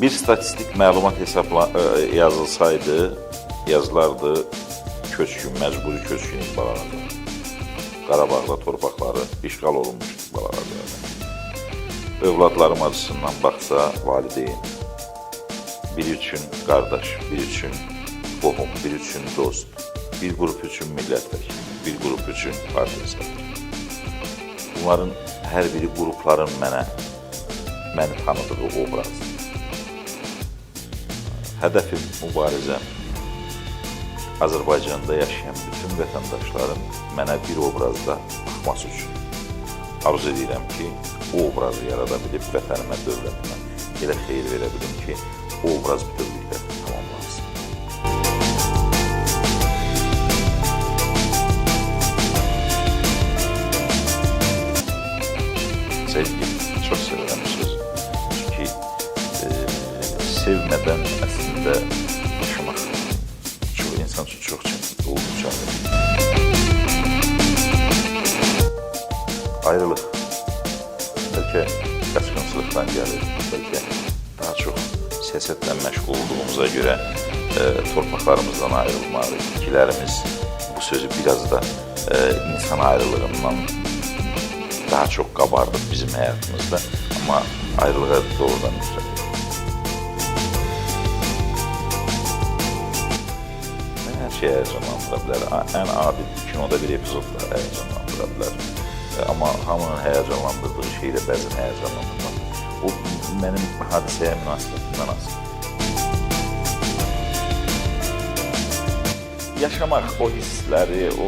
Bir statistik məlumat yazılardı, köçkün, məcburi köçkün İqbalarada. Qarabağda torpaqları işğal olunmuş İqbalarada. Övladlarım acısından baxsa valideyn, biri üçün qardaş, biri üçün qohum, biri üçün dost, bir qrup üçün millət vəkili, bir qrup üçün partiya sədri. Bunların hər biri qrupların məni tanıdığı obraz. Hədəfim, mübarizəm, Azərbaycanda yaşayan bütün vətəndaşların mənə bir obrazda baxması üçün. Arzu edirəm ki, o obrazı yarada bilib vətənimə, dövlətimə elə xeyir verə bilim ki, o obraz bütövlükdə tamamlansın. Sevgi, çox sevirəm söz. Çünki sevmədən əslində yaşamaq insan üçün çox olduqca ağır. Ayrılıq bəlkə qaçqınçılıqdan gəlir, bəlkə daha çox siyasətlə məşğul olduğumuza görə torpaqlarımızdan ayrılmalıyıq. İkilərimiz bu sözü biraz da insan ayrılığından daha çox qabardıq bizim həyatımızda, amma ayrılığa doğrudan nifrət edir. Hər şey həyəcanlandıra bilər. Ən adi kinoda bir epizod da həyəcanlandıra bilər. Amma hamının həyəcanlandırdığı şey də bəzən həyəcanlandırmaz. O, mənim hadisəyə münasibətimdən asılır. Yaşamaq, o hissləri, o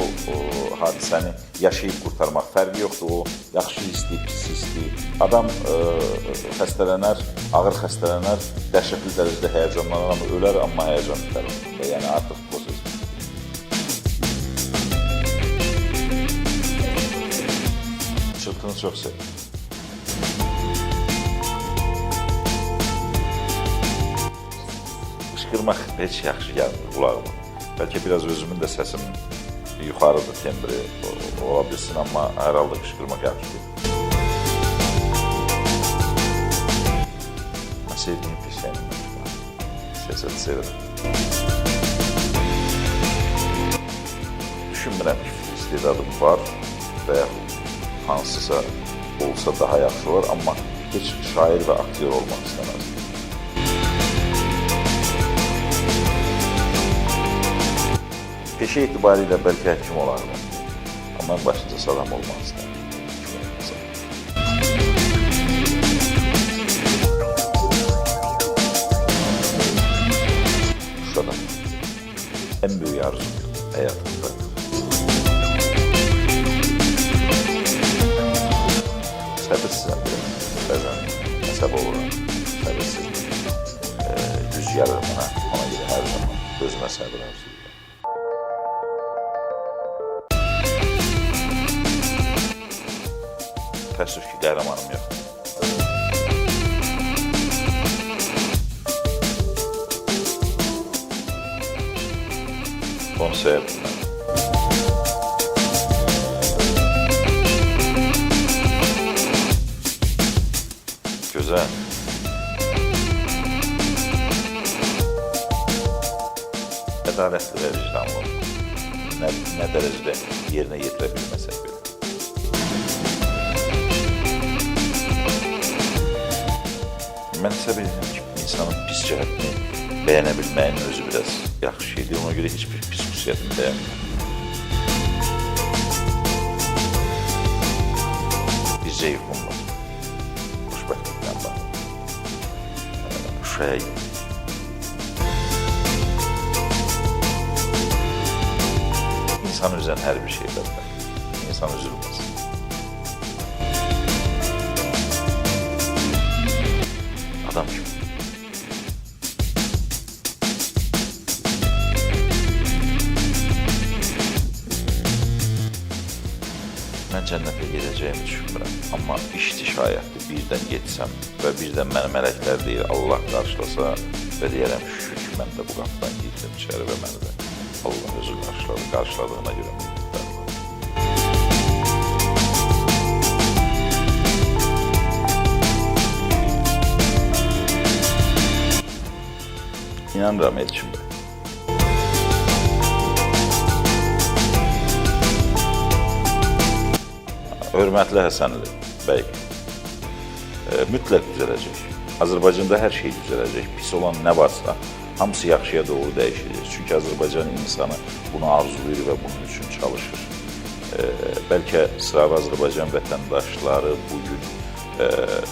hadisəni yaşayıb qurtarmaq fərqi yoxdur. O yaxşı hissli, pis hissli. Adam xəstələnər, ağır xəstələnər, dəhşətli dərəcədə həyəcanlanır, amma ölər, amma həyəcan bitər. Yəni artıq proses. Çıltını çox sevdim. Qışqırmaq heç yaxşı gəlmir qulağıma. Bəlkə biraz özümün də səsimin yuxarıdır, tembri ola bilsin, amma hər halda qışqırmaq yaxşıdır. Mən sevdiyim peşəyimdən çıxmaq. Siyasəti sevirəm. Düşünmürəm ki, istedadım var və yaxud hansısa olsa daha yaxşı olar, amma heç şair və aktyor olmaq istəməzdim. Peşə itibarilə bəlkə həkim olardım, amma mən başlıca adam olmaq istəyirəm. Şurada ən böyük arzum həyatımda səbirsizəm biraz, bəzən əsəb oluram, səbirsizlik, yüz gəlir mənə, ona görə hər zaman özümə səbir arzulayıram. Təəssüf ki, qəhrəmanım yoxdur. Onu sevdim mən. Gözəl. Ədalətli və vicdanlı olmaq. Nə dərəcədə yerinə yetirə bilməsək belə. Mən hesab edirəm ki, insanın pis cəhətini bəyənə bilməyin özü biraz yaxşı şeydir. Ona görə heç bir pis xüsusiyyətini bəyənmirəm. Bir zəifim var. Xoşbəxtlikdən var. Uşaq. İnsan üzən hər bir şey bədbəxt. İnsan üzülməz. Adam kimi. Mən cənnətə gedəcəyimi düşünmürəm. Amma işdir şayətdir, birdən getsəm və birdən mənə mələklər deyir, Allah qarşılasa və deyərəm, şükür ki, mən də bu qapıdan girdim içəri və məni də Allah özü qarşıladığına görə minnətdarım. inanıram Elçin bəy. Hörmətli Həsənli bəy, mütləq düzələcək. Azərbaycanda hər şey düzələcək. Pis olan nə varsa, hamısı yaxşıya doğru dəyişəcək. Çünki Azərbaycan insanı bunu arzulayır və bunun üçün çalışır. Bəlkə sıravi Azərbaycan vətəndaşları bugün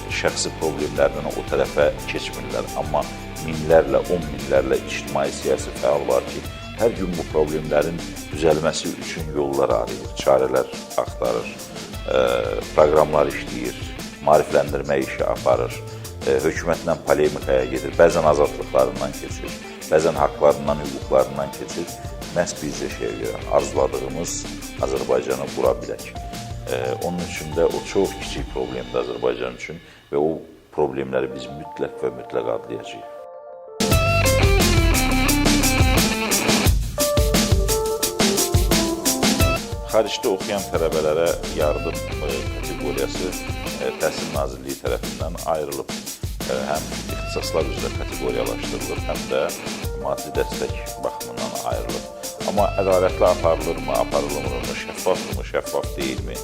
şəxsi problemlərdən o tərəfə keçmirlər. Amma minlərlə, 10 minlərlə ictimai-siyasi fəal var ki, hər gün bu problemlərin düzəlməsi üçün yollar arayır, çarələr axtarır, proqramlar işləyir, maarifləndirmə işi aparır, hökumətlə polemikaya gedir, bəzən azadlıqlarından keçir, bəzən haqlarından, hüquqlarından keçir. Məhz bizcə şeyə görə arzuladığımız Azərbaycanı qura bilək. Onun üçün də o çox kiçik problemdir Azərbaycan üçün və o problemləri biz mütləq və mütləq adlayacağıq. Xaricdə oxuyan tələbələrə yardım kateqoriyası Təhsil Nazirliyi tərəfindən ayrılıb. Həm ixtisaslar üzrə kateqoriyalaşdırılıb, həm də maddi dəstək baxımından ayrılıb. Amma ədalətli aparılırmı, aparılmırmı, şəffafmı, şəffaf deyilmi,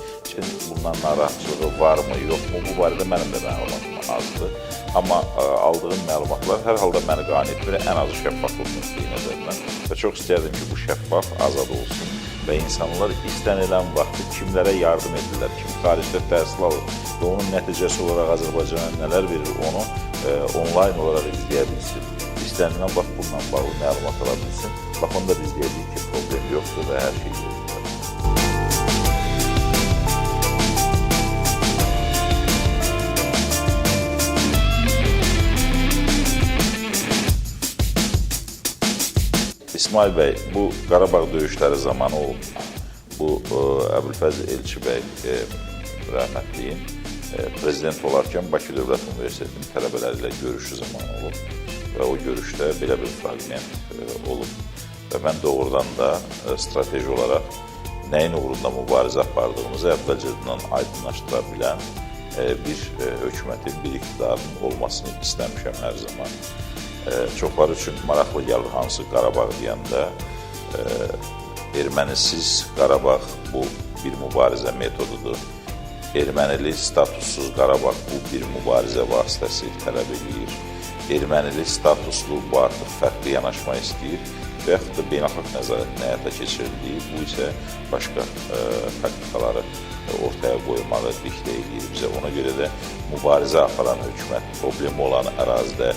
bundan narahatçılığı varmı, yoxmu, bu barədə mənim də məlumatım azdır. Amma aldığım məlumatlar hər halda məni qane etmir, ən azı şəffaflıq nöqteyi nəzərindən və çox istəyərdim ki, bu şəffaf, azad olsun və insanlar istənilən vaxtı kimlərə yardım edirlər, kim xaricdə təhsil alır və onun nəticəsi olaraq Azərbaycana nələr verir, onu onlayn olaraq izləyə bilsin. İstənilən vaxt bununla bağlı məlumat ala bilsin. Bax, onda biz deyəcəyik ki, problem yoxdur və hər şey yoxdur. İsmail bəy, bu Qarabağ döyüşləri zamanı olub. Bu Əbülfəz Elçi bəy rəhmətliyin prezident olarkən Bakı Dövlət Universitetinin tələbələri ilə görüşü zamanı olub və o görüşdə belə bir fraqment olub. Və mən doğrudan da strateji olaraq nəyin uğrunda mübarizə apardığımızı əvvəlcədən aydınlaşdıra bilən bir hökumətin, bir iqtidarın olmasını istəmişəm hər zaman. Çoxları üçün maraqlı gəlir hansı Qarabağ deyəndə, ermənisiz Qarabağ bu bir mübarizə metodudur. Ermənili statussuz Qarabağ bu bir mübarizə vasitəsi tələb edir. Ermənili statuslu bu artıq fərqli yanaşma istəyir və yaxud da beynəlxalq nəzarətin həyata keçirildiyi, bu isə başqa taktikaları ortaya qoymağı diktə edir bizə. Ona görə də mübarizə aparan hökumət, problemi olan ərazidə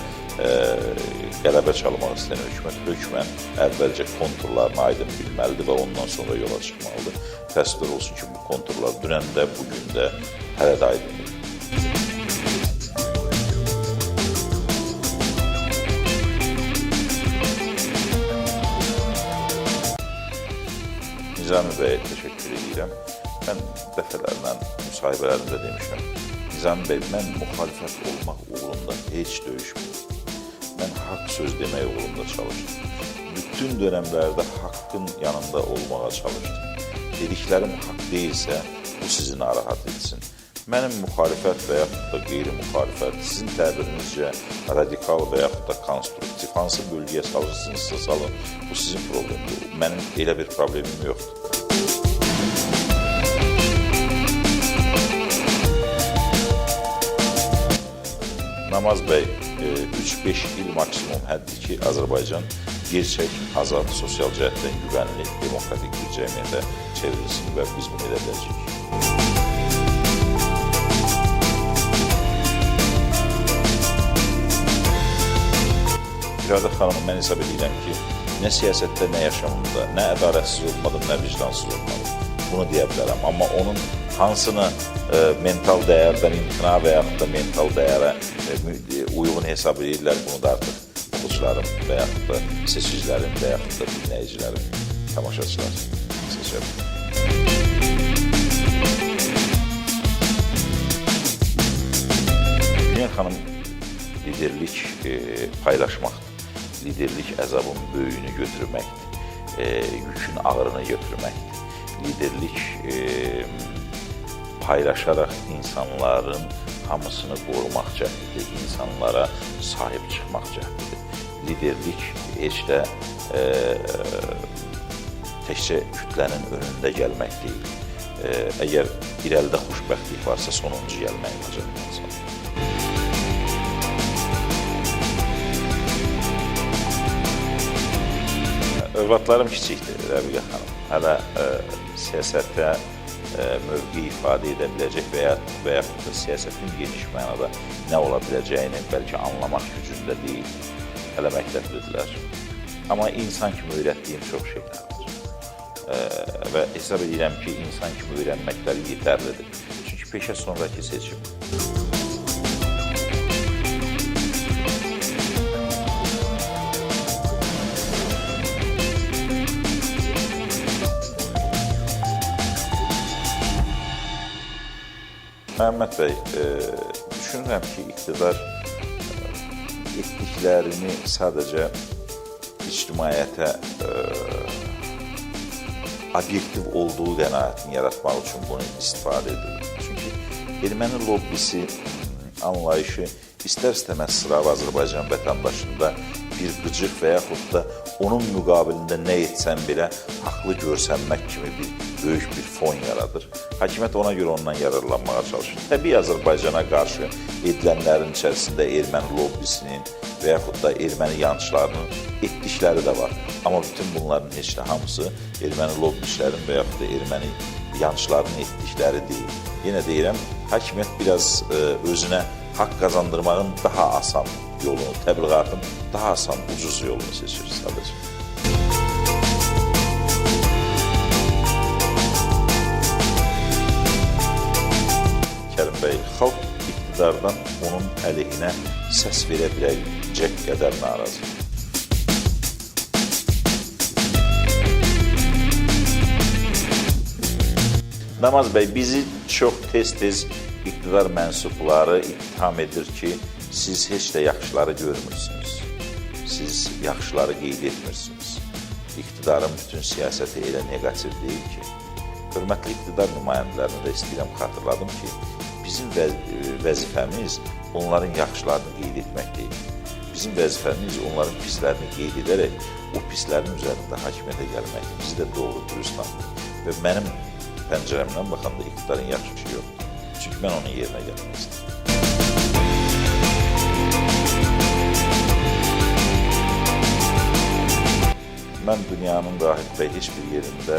qələbə çalmaq istəyən hökumət əvvəlcə konturlarını aydın bilməlidir və ondan sonra yola çıxmalıdır. Təəssüflər olsun ki, bu konturlar dünən də, bugün də hələ də aydındır. Nizami bəyə təşəkkür edirəm. Mən dəfələrlə müsahibələrimdə demişəm. Nizami bəy, mən müxalifət olmaq uğrunda heç döyüşmürəm. Mən haqq söz demək uğrunda çalışdım. Bütün dönəmlərdə haqqın yanında olmağa çalışdım. Dediklərim haqq deyilsə, bu sizi narahat etsin. Mənim müxalifət və yaxud da qeyri-müxalifət, sizin təbirinizcə radikal və yaxud da konstruktiv, hansı bölgəyə çalışırsınızsa salın, bu sizin problemdir. Mənim elə bir problemim yoxdur. Namaz bəy, 3-5 il maksimum həddir ki, Azərbaycan gerçək, azad, sosial cəhətdən güvənli, demokratik bir cəmiyyətə çevrilsin və biz bunu edə biləcəyik. İradə xanım, mən hesab edirəm ki, nə siyasətdə, nə yaşamında, nə ədalətsiz olmadım, nə vicdansız olmadım. Bunu deyə bilərəm. Amma onun hansını mental dəyərdən imtina və yaxud da mental dəyərə uyğun hesab edirlər, bunu da artıq oxucularım və yaxud da seçicilərim və yaxud da dinləyicilərim, tamaşaçılar seçə bilir. Günel xanım, liderlik paylaşmaqdır. Liderlik əzabın böyüyünü götürməkdir, yükün ağırını götürməkdir. Liderlik paylaşaraq insanların hamısını qorumaq cəhdidir, insanlara sahib çıxmaq cəhdidir. liderlik heç də təkcə kütlənin önündə gəlmək deyil. Əgər irəlidə xoşbəxtlik varsa, sonuncu gəlmək bacarmalısan. Övladlarım kiçikdir, Rəbiqə xanım. Hələ siyasətə mövqe ifadə edə biləcək və yaxud da siyasətin geniş mənada nə ola biləcəyini bəlkə anlamaq gücündə deyil. Hələ məktəblidirlər. Amma insan kimi öyrətdiyim çox şeylər var. Və hesab edirəm ki, insan kimi öyrənməkləri yetərlidir. Çünki peşə sonraki seçim. Məhəmməd bəy, düşünürəm ki, iqtidar etdiklərini sadəcə ictimaiyyətə obyektiv olduğu qənaətini yaratmaq üçün bunu istifadə edilir. Çünki erməni lobbisi anlayışı istər-istəməz sıravi Azərbaycan vətəndaşında bir qıcıq və yaxud da onun müqabilində nə etsən belə haqlı görsənmək kimi bir böyük bir fon yaradır. Hakimiyyət ona görə ondan yararlanmağa çalışır. Təbii Azərbaycana qarşı edilənlərin içərisində erməni lobbisinin və yaxud da erməni yançılarının etdikləri də var. Amma bütün bunların heç də hamısı erməni lobbislərin və yaxud da erməni yançılarının etdikləri deyil. Yenə deyirəm, hakimiyyət biraz özünə haqq qazandırmağın daha asan yolunu, təbliğatın daha asan, ucuz yolunu seçir sadəcə. Kərim bəy, xalq iqtidardan onun əleyhinə səs verə biləcək qədər narazı. Namaz bəy, bizi çox tez-tez iqtidar mənsubları ittiham edir ki, siz heç də yaxşıları görmürsünüz, siz yaxşıları qeyd etmirsiniz. İqtidarın bütün siyasəti elə negativ deyil ki, hörmətli iqtidar nümayəndələrini də istəyirəm xatırladım ki, bizim vəzifəmiz onların yaxşılarını qeyd etmək deyil. Bizim vəzifəmiz onların pislərini qeyd edərək o pislərin üzərində hakimiyyətə gəlmək. Bizi də doğru dürüst tanıyır. Və mənim pəncərəmdən baxanda iqtidarın yaxşı şey yoxdur. Çünki mən onun yerinə gəlmək istəyirəm. Mən dünyanın Rahid bəy heç bir yerində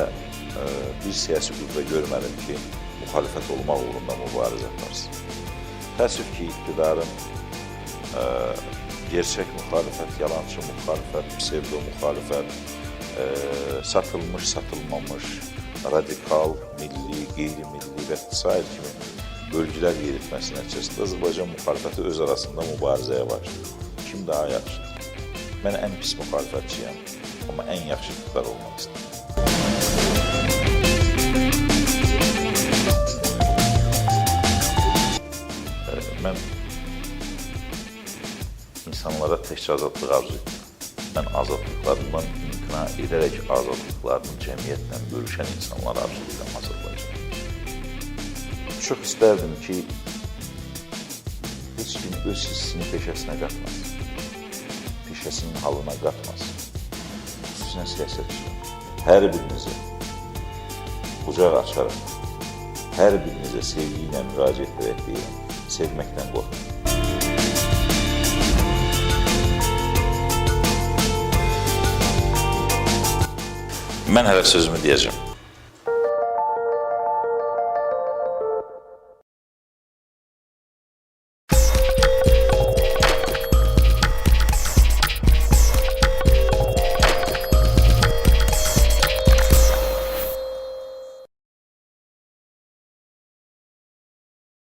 bir siyasi qüvvə görmədim ki, müxalifət olmaq uğrunda mübarizə aparsın. Təəssüf ki, iqtidarın gerçək müxalifət, yalancı müxalifət, psevdo müxalifət, satılmış, satılmamış, radikal, milli, qeyri-milli və s. kimi bölgülər yeritməsi nəticəsində Azərbaycan müxalifəti öz arasında mübarizəyə başlayır. Kim daha yaxşıdır? Mən ən pis müxalifətçiyəm, amma ən yaxşı iqtidar olmaq istəyirəm. Mən insanlara təkcə azadlıq arzu edirəm. Mən azadlıqlarından imtina edərək azadlıqlarını cəmiyyətlə bölüşən insanlar arzu edirəm Azərbaycan. Çox istərdim ki, heç kim öz hissini peşəsinə qatmasın, peşəsinin halına qatmasın. Xüsusən siyasətçilər. Hər birinizə qucaq açaraq, hər birinizə sevgi ilə müraciət edərək deyirəm, sevməkdən qorxun. Mən hələ sözümü deyəcəm.